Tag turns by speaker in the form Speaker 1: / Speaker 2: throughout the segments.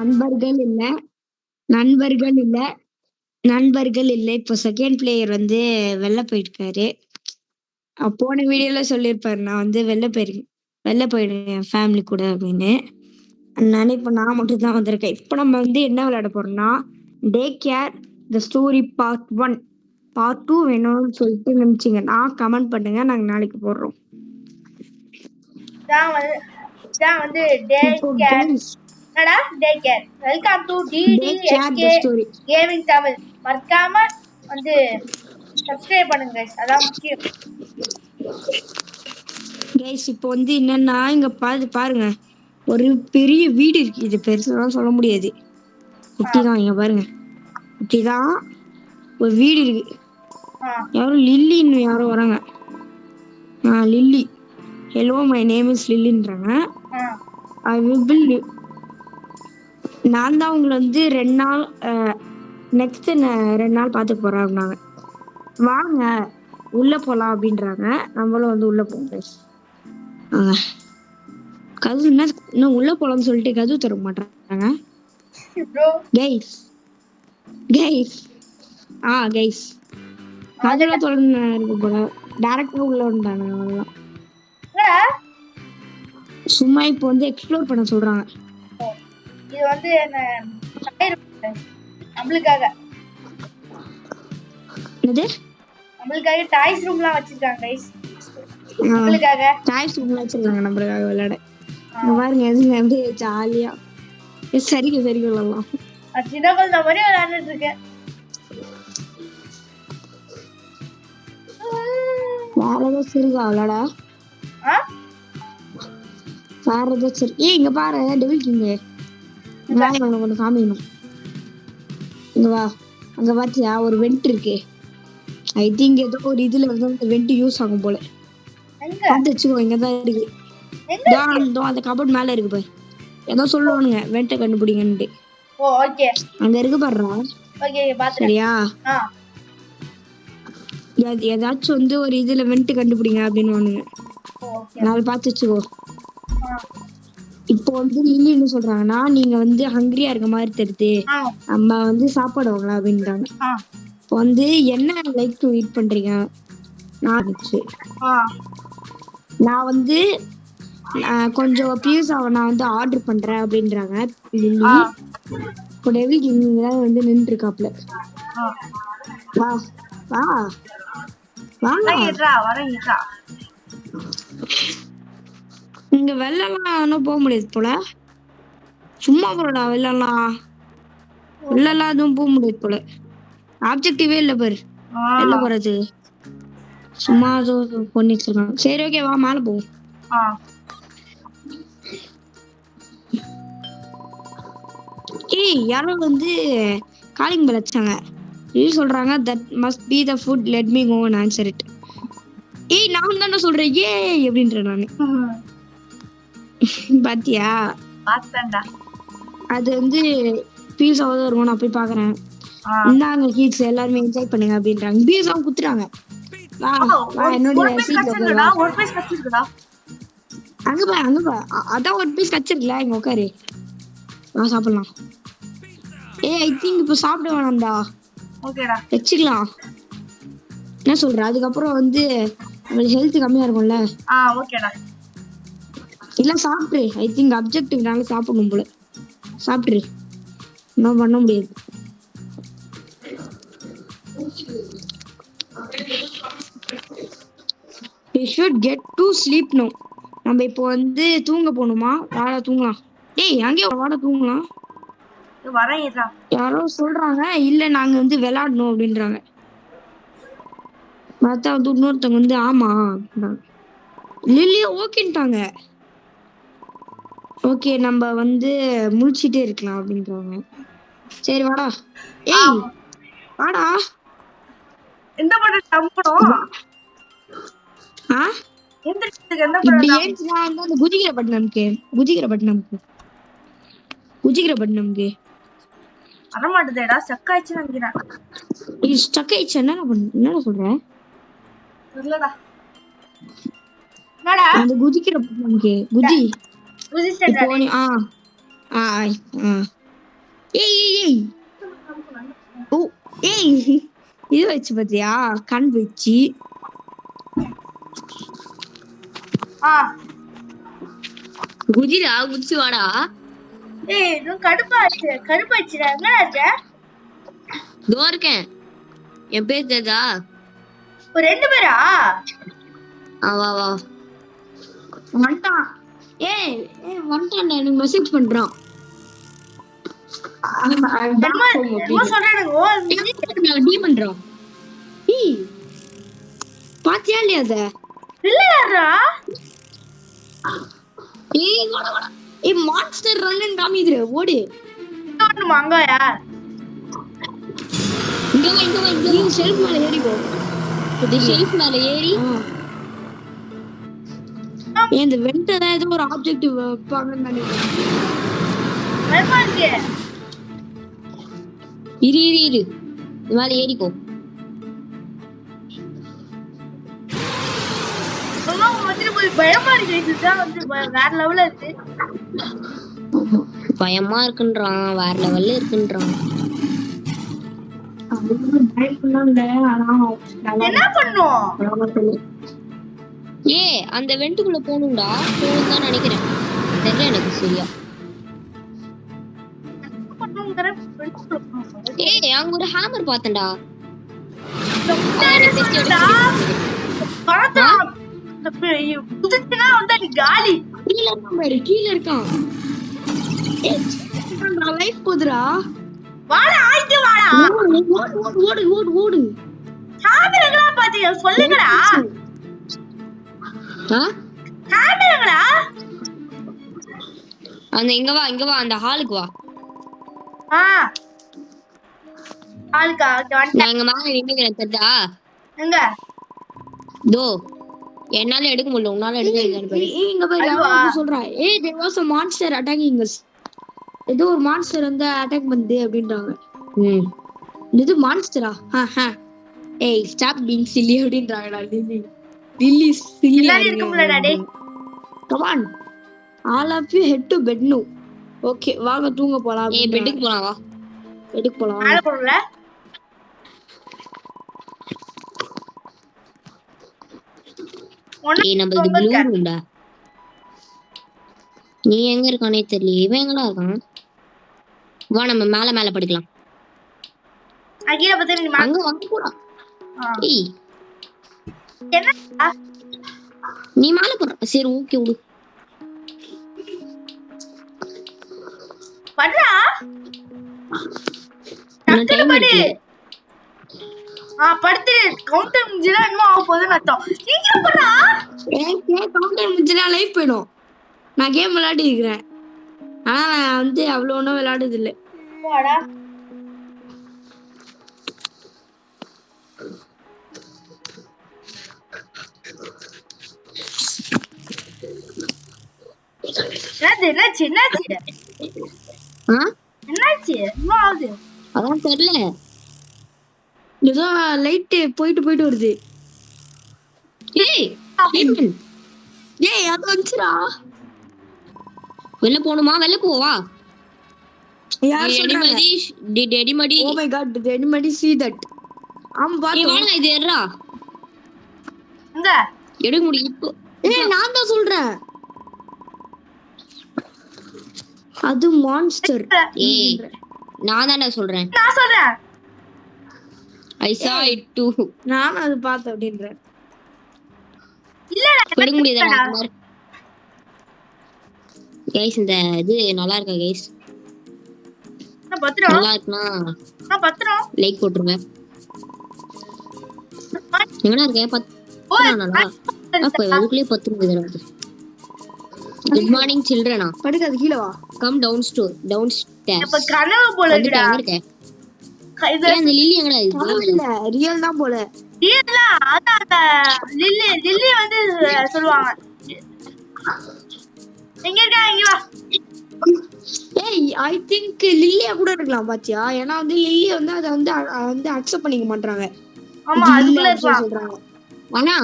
Speaker 1: நண்பர்கள் இல்ல நண்பர்கள் இல்ல நண்பர்கள் இல்ல. இப்போ செகண்ட் பிளேயர் வந்து வெளில போயிருக்காரு. போன வீடியோல சொல்லியிருப்பாரு நான் வந்து வெளில போயிடுவேன் என் ஃபேமிலி கூட அப்படின்னு. அதனால இப்ப நான் மட்டும் தான் வந்திருக்கேன். இப்ப நம்ம வந்து என்ன விளையாட போறோம்னா day care the story part 1 part 2 வேணும்னு சொல்லிட்டு நினைச்சீங்கன்னா கமெண்ட் பண்ணுங்க, நாங்க நாளைக்கு போடுறோம்.
Speaker 2: தான் வந்து டே கேர். என்னடா day care. Welcome to TTSK gaming Tamil. மறக்காம வந்து சப்ஸ்கிரைப் பண்ணுங்க गाइस, அதான் முக்கியம்.
Speaker 1: गाइस இப்போ வந்து என்னன்னா இங்க பாருங்க, ஒரு பெரிய வீடு இருக்கு. இது பெருசாலாம் சொல்ல முடியாது, குட்டிதான். இங்க பாருங்க, குட்டிதான் ஒரு வீடு இருக்கு. யாரும் லில்லின்னு யாரோ வராங்க. Lily, hello my name is லில்லின்றாங்க. I will fill. நான் தான் உங்களை வந்து 2 நாள் நெக்ஸ்ட் 2 நாள் பார்த்து போறேன் அப்படின்னாங்க. வாங்க உள்ள போலாம் அப்படின்றாங்க. நம்மளும் வந்து உள்ள போவோம். கதவு இன்னும் உள்ள போலாம்னு சொல்லிட்டு கதவு திறக்க மாட்டாங்க. கைஸ் கதவுல திறந்து இருக்கு போல, டைரக்டா உள்ள வந்துட்டாங்க. அவ்வளவுதான். சும்மா இப்போ வந்து எக்ஸ்ப்ளோர் பண்ண சொல்றாங்க.
Speaker 2: இது வந்து நம்மளுக்காக நம்மளுக்காக டாய்ஸ் ரூம்லாம் வச்சிருக்காங்க गाइस. நம்மளுக்காக
Speaker 1: டாய்ஸ் ரூம்லாம் வச்சிருக்காங்க நம்மளுக்காக விளையாட. பாருங்க எதுங்க அப்படியே ஜாலியா சரிங்க விளையாடலாம்.
Speaker 2: சின்ன குழந்தை மாதிரி விளையாண்டுட்டு இருக்கேன்.
Speaker 1: வேற ஏதாவது சரிங்க விளையாட. வேற ஏதாவது சரி. இங்க பாரு டெவில் கிங். ஒன்று காமிக்கணும். இங்க வா. அங்க பாத்தியா ஒரு வெண்ட் இருக்கு. ஐ திங்க் ஏதோ ஒரு இதுல வந்து வெண்ட் யூஸ் ஆகும் போல. பார்த்து வச்சுக்கோ, இங்கதான் இருக்கு. அந்த கபோர்ட் மேல இருக்கு பாரு. ஏதோ சொல்லுவானுங்க வெண்ட கண்டுபிடிங்கன்னு. அங்க இருக்கு பாருடா. சரியா? ஏதாச்சும் வந்து ஒரு இதுல வெண்ட் கண்டுபிடிங்க அப்படின்னு. நாலு பார்த்து வச்சுக்கோ. இப்போ வந்து லில்லின்னு சொல்றாங்கன்னா நீங்க வந்து ஹங்கிரியா இருக்க மாதிரி தெரியுது, நம்ம வந்து சாப்பாடு வாங்கலாம் அப்படின்றாங்க. இப்போ வந்து என்ன லைக் டு ஈட் பண்றீங்க? நான் வந்து கொஞ்சம் பீஸாவை நான் வந்து ஆர்டர் பண்றேன் அப்படின்றாங்க லில்லி. இப்போ டெவில் கிங் தான் வந்து நின்று இருக்காப்ல. வா வா வா. இங்க வெள்ளலாம் போக முடியாது போல. சும்மா போறடா வெள்ளலாம் எதுவும் போக முடியாது போல. ஆப்ஜெக்டிவே இல்ல பாரு வெளில போறது. சும்மா பண்ணி வச்சிருக்காங்க. சரி ஓகே வா மேல போ. யாரோ வந்து காலிங் பெல் அடிச்சாங்க. சொல்றாங்க that must be the food, let me go and answer it. நான் தானே சொல்றேன் ஏ அப்படின்றேன் நானு. பாத்தியா? அது வந்து பீஸாவது இருக்கும். நான் போய் பாக்குறேன். இந்தாங்க கிட்ஸ் எல்லாருமே என்ஜாய் பண்ணுங்க அப்படின்றாங்க. பீஸாவும் குத்துறாங்க. என்னோட அங்க பா அதான் ஒரு பீஸ் கச்சிருக்கல. இங்க உட்காரு, வா சாப்பிடலாம். ஐ திங்க் இப்ப சாப்பிட வேணாம்டா, வச்சுக்கலாம். என்ன சொல்ற? அதுக்கப்புறம் வந்து நம்மளுக்கு ஹெல்த் கம்மியா இருக்கும்ல. இல்ல சாப்பிட்டு ஐ திங்க் அப்ஜெக்டிவ்னால சாப்பிடணும் போல. சாப்பிட்டு இன்னும் பண்ண முடியாது. We should get to sleep now. நம்ம இப்போ வந்து தூங்க போணுமா? வாடா தூங்கலாம். அங்கே வாடா தூங்கலாம். யாரோ சொல்றாங்க இல்ல நாங்க வந்து விளையாடணும் அப்படின்றாங்க. பார்த்தா வந்து இன்னொருத்தவங்க வந்து ஆமா லில்லியா ஓகேன்ட்டாங்க. ஓகே நம்ம வந்து முழிச்சிட்டே இருக்கலாம் அப்படின்றாங்க. சரி வாடா. வாடா. எந்த படம் தம்பணும்? இப்படி ஏன்ச்சுனா வந்து குஜிகிரப்பட்டினம்க்கு
Speaker 2: வரமாட்டேடா. ஸ்டக் ஆயிடுச்சு நினைக்கிறேன்.
Speaker 1: ஸ்டக் ஆயிடுச்சு. என்ன சொல்ற?
Speaker 2: இல்லடா
Speaker 1: அந்த குஜிகிரப்பட்டினம்க்கு குஜி இப்போ ஏய் ஏய் ஏய் ஓ ஏய் இது வச்சு பாத்தியா கண் வச்சு குதிரா குச்சி வாடா.
Speaker 2: ஏய் இது கடுப்பாச்சுடா எங்கடா இருக்க?
Speaker 1: இதோ இருக்கேன். என் பேர் தெரியுதா?
Speaker 2: ஒரு 2 பேரா?
Speaker 1: வா வா வந்துட்டான். ஏய் வந்துட்டான்டா எனக்கு மெசேஜ் பண்றான். டி பண்றான். ஏய் பாத்தியா இல்லையா அத?
Speaker 2: இல்லையாடா?
Speaker 1: ஏய் வாடா வாடா. ஏய் மான்ஸ்டர் ரன்னு காமிதுற ஓடு.
Speaker 2: ஓடு மங்காயா?
Speaker 1: இங்க வா நீ ஷெல்ஃப் மேல ஏறி போ. இந்த ஷெல்ஃப் மேல ஏறி இந்த வெண்டல ஏதோ ஒரு ஆப்ஜெக்ட் வைப்பாங்கன்னு நினைக்கிறேன்.
Speaker 2: வரமாட்டே.
Speaker 1: இரு இது மேல ஏறிக்கோ.
Speaker 2: பயமா இருக்கு. இதுதான் வந்து வேற லெவல்ல இருக்கு.
Speaker 1: பயமா இருக்குன்றான், வேற லெவல்ல இருக்குன்றான்.
Speaker 2: என்ன பண்ணும்?
Speaker 1: அந்த வெண்டுக்குள்ள போணும்டா. போணும் தான் நினைக்கிறேன். தெரியல எனக்கு சரியா. அங்க ஒரு ஹேமர் பார்த்தேன்டா.
Speaker 2: காலி
Speaker 1: கீழ இருக்கான். லைஃப் போதுடா.
Speaker 2: வாடா ஆயிட்டு வாடா.
Speaker 1: ஓடு ஓடு ஓடு.
Speaker 2: சாப்பிடுங்களா பாத்தீங்க சொல்லுங்கடா. சாப்பிடுங்களா?
Speaker 1: அந்த இங்க வா அந்த ஹாலுக்கு வா.
Speaker 2: ஹாலுக்கா
Speaker 1: நான் இங்க மேல நின்னுக்கிறேன் தெரியுதா?
Speaker 2: எங்க?
Speaker 1: தோ என்னால எடுக்க முடியல, உன்னால எடுக்க முடியல. இங்க பாரு அவன் சொல்றான். ஏய் there was a monster attacking us. ஏதோ ஒரு மான்ஸ்டர் வந்து அட்டாக் பண்ணுது அப்படின்றாங்க. இது மான்ஸ்டரா? ஏய் ஸ்டாப் பீயிங் சில்லி அப்படின்றாங்கடா. லில்லி சில்லி
Speaker 2: இருக்க முடியலடா டேய்.
Speaker 1: Come on all of you head to bed now. Okay வாங்க தூங்க போலாம். ஏய் பெட்டுக்கு போலாம் வா. பெட்டுக்கு போலாம்.
Speaker 2: மேல போறல.
Speaker 1: ஏய் நம்ம இது ப்ளூ ரூம்டா. நீ எங்க இருக்கானே தெரியல. இவன் எங்கடா இருக்கான்? வா நம்ம மேல படுக்கலாம்.
Speaker 2: அங்கீர பத்தி நீ
Speaker 1: அங்க வந்து போடா. ஏய்
Speaker 2: என்ன
Speaker 1: நீ மேல போற. சரி ஓகே விடு.
Speaker 2: படுடா.
Speaker 1: நான் டைம்
Speaker 2: படு.
Speaker 1: இருக்கு.
Speaker 2: படுத்து கவுண்டர் முடிஞ்சா என்ன ஆக போகுதுன்னு அர்த்தம். சீக்கிரம் படுடா.
Speaker 1: ஏய் கவுண்டர் முடிஞ்சா லைஃப் போய்டும். நான் கேம் விளையாடி இருக்கேன். ஆனா நான் வந்து அவ்வளவு ஒன்றும் விளையாடுறது இல்லை.
Speaker 2: வாடா. என்னாச்சு என்ன ஆகுது?
Speaker 1: அதான் தெரியல. ஏதோ லைட் போயிட்டு வருது. ஏய் அது வந்துச்சுடா. வெளில போணுமா? வெளில போவா. யார் சொல்றாங்க? Did anybody? Oh my god, did anybody see that? பாத்து வாடா இது ஏறா.
Speaker 2: எங்க?
Speaker 1: எடுக்க முடியும் இப்போ. நான் தான் சொல்றேன். அது மான்ஸ்டர். நான் தானே சொல்றேன்.
Speaker 2: நான் சொல்றேன்.
Speaker 1: I saw it too. நான் அது பார்த்தேன் அப்படின்றேன்.
Speaker 2: இல்லடா
Speaker 1: எடுக்க முடியாதா? गाइस இந்த இது நல்லா இருக்கா गाइस?
Speaker 2: நான் பத்துறோம்.
Speaker 1: நல்லா இருக்குனா
Speaker 2: நான் பத்துறோம்.
Speaker 1: லைக் போட்டுருங்க. எங்கடா இருக்க? பத்துறானடா. அப்ப அதுக்குள்ளே 10 நிமிஷம். Good morning சில்ட்ரனா. படுக்காத கீழ வா. Come downstairs.
Speaker 2: அப்ப கனவு போல இருக்குடா.
Speaker 1: எங்க இருக்க? இந்த லில்லி எங்கடா இருக்கு? இல்ல ரியல் தான் போல.
Speaker 2: ரியல் தான். அத லில்லி வந்து சொல்வாங்க. எங்க இருக்கா? இங்க வா.
Speaker 1: ஏய் ஐ திங்க் லில்லியா கூட இருக்கலாம் பாத்தியா? ஏனா வந்து லில்லி வந்து அத வந்து அக்செப்ட் பண்ணிக்க மாட்டறாங்க.
Speaker 2: ஆமா அதுக்குள்ள
Speaker 1: சொல்றாங்க. ஆனா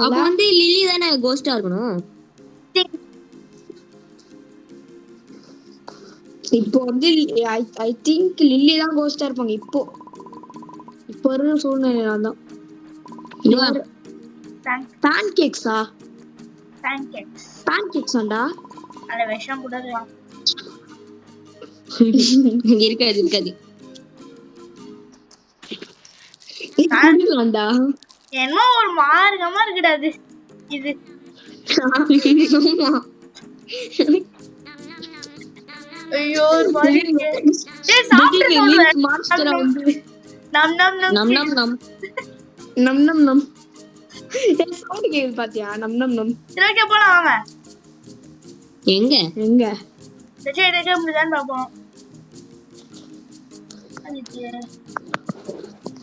Speaker 1: அப்ப வந்து லில்லி தானே கோஸ்டா இருக்கணும். இப்போ வந்து ஐ திங்க் லில்லி தான் கோஸ்டா இருப்பாங்க இப்போ இருக்கிற சூழ்நிலை தான். பேன் கேக்ஸா? பேன் கேக்ஸாண்டா?
Speaker 2: அந்த விஷம் கூட
Speaker 3: இருக்காது
Speaker 1: வேண்டா.
Speaker 2: என்ன ஒரு மார்க்கமா இருக்குடாது இது. ஐயோ நம் நம் நம்
Speaker 3: நம் நம் நம்
Speaker 1: நம் நம் நம் சவுண்ட் கேக்குது பாத்தியா? நம் நம் நம்.
Speaker 2: திரக்க போலாம் வாங்க.
Speaker 3: எங்க
Speaker 1: எங்க
Speaker 2: டேய் முடிதான் பாப்போம்.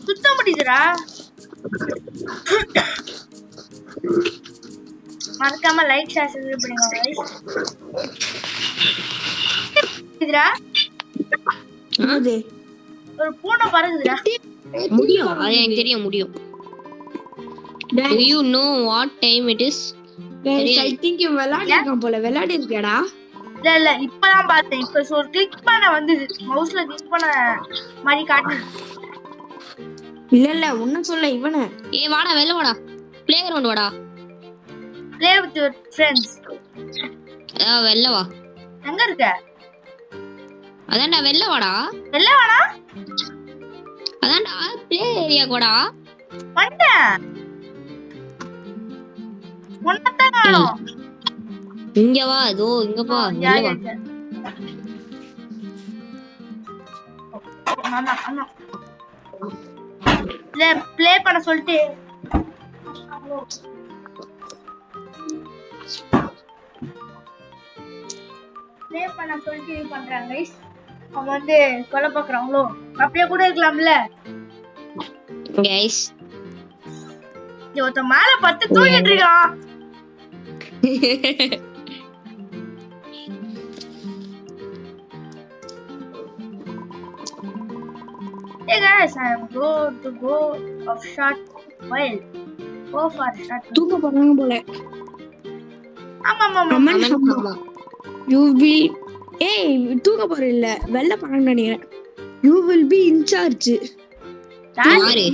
Speaker 2: சுத்த முடியுதுடா. மறக்காம லைக் ஷேர் சப்ஸ்கிரைப் பண்ணுங்க गाइस. இதுடா
Speaker 1: அது
Speaker 2: ஒரு பூனை பறக்குதுடா.
Speaker 3: முடியும், அது எனக்கு தெரியும் முடியும். Do you know what time it is?
Speaker 1: I think you விளையாடிருக்கான் போல. விளையாடி இருக்கியாடா?
Speaker 2: இல்ல இப்பதான் பார்த்தேன். இப்ப ஒரு கிளிக் பண்ண வந்தது. மவுஸ்ல கிளிக் பண்ண மாதிரி காட்டுது.
Speaker 1: இல்ல ஒண்ணும் சொல்ல இவனே.
Speaker 3: ஏய் வாடா வெளிய வாடா. ப்ளே கிரவுண்ட் வாடா.
Speaker 2: Play with your friends.
Speaker 3: வெளில வா.
Speaker 2: எங்க இருக்க?
Speaker 3: அதான்டா வெளில வாடா.
Speaker 2: வெளில வாடா.
Speaker 3: அதான்டா ப்ளே ஏரியா வாடா.
Speaker 2: வந்துட்டேன். ஒண்ணத்தான் காணோம்.
Speaker 3: இங்க வா. இதோ இங்க வா. வெளில வா.
Speaker 2: ஆமா ப்ளே பண்ண சொல்லிட்டு ப்ளே பண்ண சொல்லிட்டு இது பண்றாங்க गाइस. அவங்க வந்து கொலை பார்க்கறாங்களோ? அப்படியே கூட இருக்கலாம்ல
Speaker 3: गाइस.
Speaker 2: ஒருத்த மேல பத்து தூங்கிட்டு இருக்கான். Hey guys, I am going to go off shot while go for shot.
Speaker 1: தூக்க போறாங்க போல.
Speaker 2: ஆமா
Speaker 3: ஆமா.
Speaker 1: You will தூக்க போற இல்ல வெள்ள போறாங்க நினைக்கிறேன். You will be in charge.
Speaker 3: யாரு?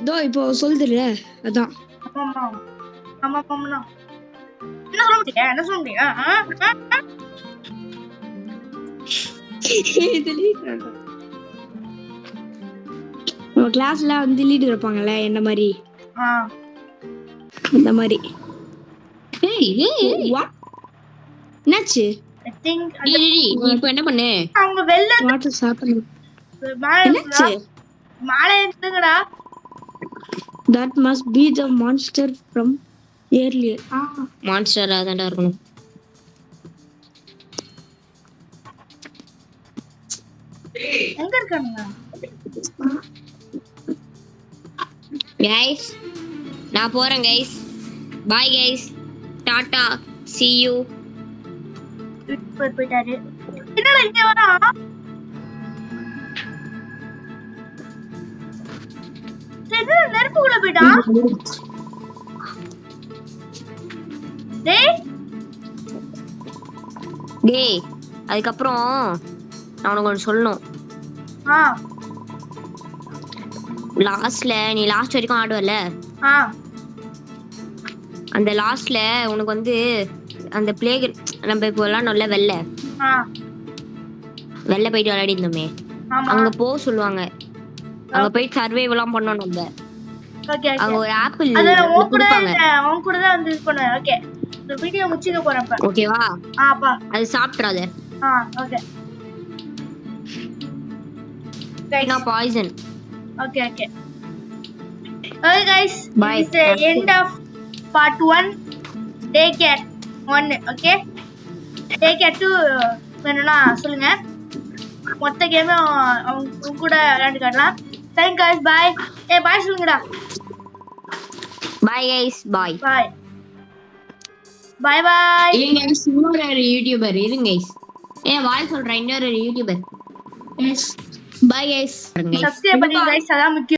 Speaker 1: தோ இப்போ சொல்லுதுல அதான்.
Speaker 2: ஆமா என்ன சொல்ல முடியா?
Speaker 1: கிளாஸ்ல வந்து லீடர் இருப்பாங்கல்ல என்ன மாதிரி அந்த மாதிரி. வாட் என்னாச்சு?
Speaker 2: ஐ திங்க்
Speaker 3: நீ இப்போ என்ன பண்ணு?
Speaker 2: அவங்க வெல்ல
Speaker 1: வாட் இஸ் ஹேப்பனிங்?
Speaker 2: என்னாச்சு? மாலை எடுத்துங்கடா.
Speaker 1: That must be the monster from earlier.
Speaker 3: Monster அதான்டா இருக்கணும்.
Speaker 2: எங்க இருக்கானுங்க?
Speaker 3: गाइस நான் போறேன் guys. By guys. Tata. see you.
Speaker 2: போயிட்டாரு. என்னடா இங்க வரா? சரி நெருப்புக்குள்ள போயிட்டான்.
Speaker 3: டேய் அதுக்கப்புறம் நான் உனக்கு ஒன்று சொல்லணும். லாஸ்ட்ல நீ லாஸ்ட் வரைக்கும் ஆடுவல, அந்த லாஸ்ட்ல உனக்கு வந்து அந்த பிளே நம்ம இப்போ விளாடணும்ல வெளில போயிட்டு விளையாடி இருந்தோமே, அங்க போக சொல்லுவாங்க. அங்க போய் சர்வைவ் எல்லாம் பண்ணோம் நம்ம. அங்க ஒரு ஆப்பிள் கொடுப்பாங்க.
Speaker 2: அவன் கூட தான் வந்து இது பண்ணுவேன். ஓகே இந்த வீடியோ முடிச்சிக்க போறேன் இப்ப.
Speaker 3: ஓகேவா?
Speaker 2: ஆப்பா
Speaker 3: அது சாப்பிட்றாத.
Speaker 2: ஓகே
Speaker 3: கைஸ் நான் பாய்சன்.
Speaker 2: Okay okay guys this is the end of part 1 day care 1. Okay day care 2 வேணும்னா சொல்லுங்க. மொத்த கேம் அவங்க கூட விளையாண்டு காட்டலாம். thank guys bye. bye சொல்லுங்கடா.
Speaker 3: bye guys bye
Speaker 2: bye bye.
Speaker 3: இருங்க guys, இன்னொரு யூடியூபர் இருங்க guys. வாய் சொல்றேன், இன்னொரு யூடியூபர். bye guys.
Speaker 2: subscribe பண்ணுங்க guys, அதான் முக்கியம்.